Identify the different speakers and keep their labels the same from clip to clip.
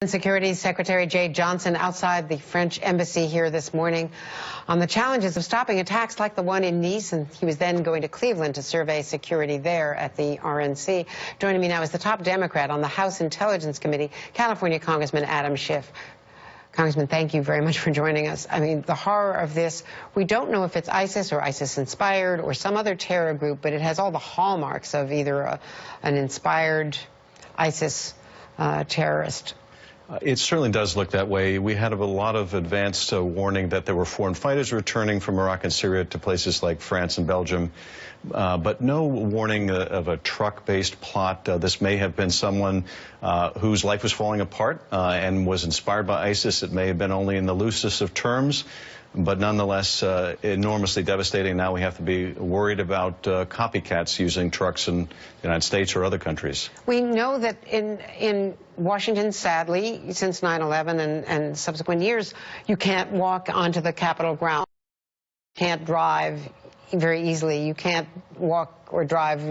Speaker 1: Security Secretary Jay Johnson outside the French embassy here this morning on the challenges of stopping attacks like the one in Nice, and he was then going to Cleveland to survey security there at the RNC. Joining me now is the top Democrat on the House Intelligence Committee, California Congressman Adam Schiff. Congressman, thank you very much for joining us. I mean, the horror of this, we don't know if it's ISIS or ISIS-inspired or some other terror group, but it has all the hallmarks of either an inspired ISIS terrorist.
Speaker 2: It certainly does look that way. We had a lot of advanced warning that there were foreign fighters returning from Iraq and Syria to places like France and Belgium, but no warning of a truck-based plot. This may have been someone whose life was falling apart and was inspired by ISIS. It may have been only in the loosest of terms, but nonetheless enormously devastating. Now we have to be worried about copycats using trucks in the United States or other countries.
Speaker 1: We know that in Washington, sadly, since 9/11 and subsequent years, you can't walk onto the Capitol grounds. You can't drive very easily. You can't walk or drive,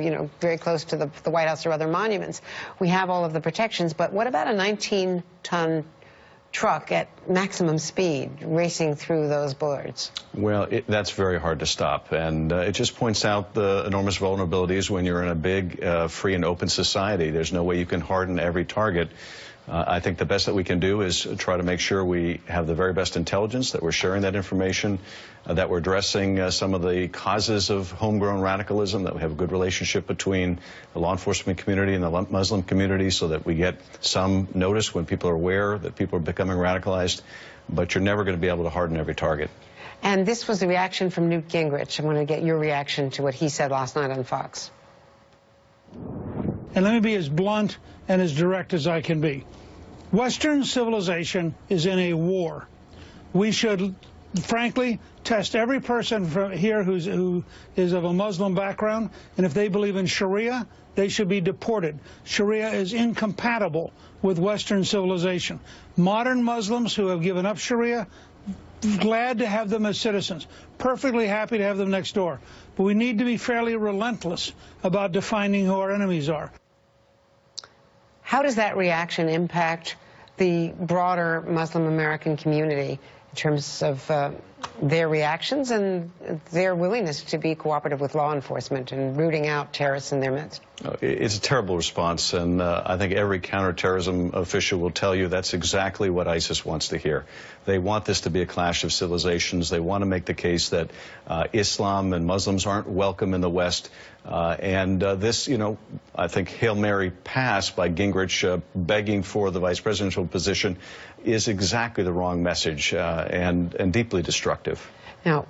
Speaker 1: very close to the White House or other monuments. We have all of the protections, but what about a 19-ton truck at maximum speed racing through those boards?
Speaker 2: Well, that's very hard to stop, and it just points out the enormous vulnerabilities when you're in a big, free and open society. There's no way you can harden every target. I think the best that we can do is try to make sure we have the very best intelligence, that we're sharing that information, that we're addressing some of the causes of homegrown radicalism, that we have a good relationship between the law enforcement community and the Muslim community so that we get some notice when people are aware that people are becoming radicalized. But you're never going to be able to harden every target.
Speaker 1: And this was the reaction from Newt Gingrich. I want to get your reaction to what he said last night on Fox.
Speaker 3: And let me be as blunt and as direct as I can be. Western civilization is in a war. We should, frankly, test every person here who is of a Muslim background, and if they believe in Sharia, they should be deported. Sharia is incompatible with Western civilization. Modern Muslims who have given up Sharia, glad to have them as citizens, perfectly happy to have them next door. But we need to be fairly relentless about defining who our enemies are.
Speaker 1: How does that reaction impact the broader Muslim American community in terms of their reactions and their willingness to be cooperative with law enforcement and rooting out terrorists in their midst?
Speaker 2: It's a terrible response, and I think every counterterrorism official will tell you that's exactly what ISIS wants to hear. They want this to be a clash of civilizations. They want to make the case that Islam and Muslims aren't welcome in the West. This, I think Hail Mary pass by Gingrich begging for the vice presidential position is exactly the wrong message and deeply destructive.
Speaker 1: Now,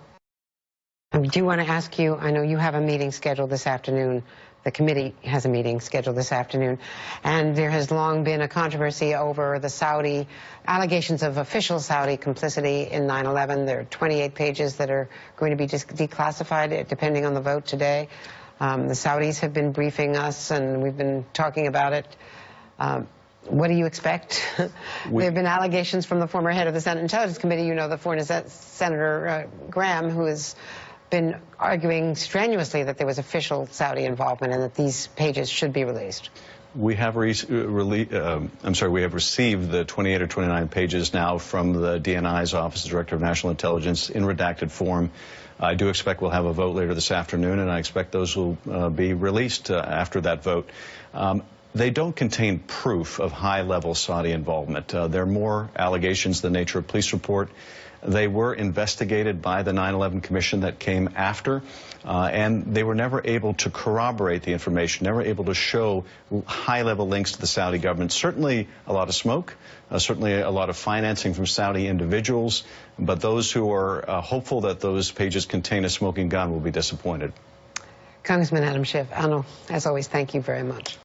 Speaker 1: I do want to ask you, I know you have a meeting scheduled this afternoon. The committee has a meeting scheduled this afternoon, and there has long been a controversy over the Saudi allegations of official Saudi complicity in 9/11. There are 28 pages that are going to be declassified depending on the vote today. The Saudis have been briefing us, and we've been talking about it. What do you expect? There have been allegations from the former head of the Senate Intelligence Committee, the former Senator Graham, who has been arguing strenuously that there was official Saudi involvement and that these pages should be released.
Speaker 2: We have received the 28 or 29 pages now from the DNI's Office of Director of National Intelligence in redacted form. I do expect we'll have a vote later this afternoon, and I expect those will be released after that vote. They don't contain proof of high-level Saudi involvement. They're more allegations the nature of police report. They were investigated by the 9/11 Commission that came after, and they were never able to corroborate the information, never able to show high-level links to the Saudi government. Certainly a lot of smoke, certainly a lot of financing from Saudi individuals, but those who are hopeful that those pages contain a smoking gun will be disappointed.
Speaker 1: Congressman Adam Schiff, as always, thank you very much.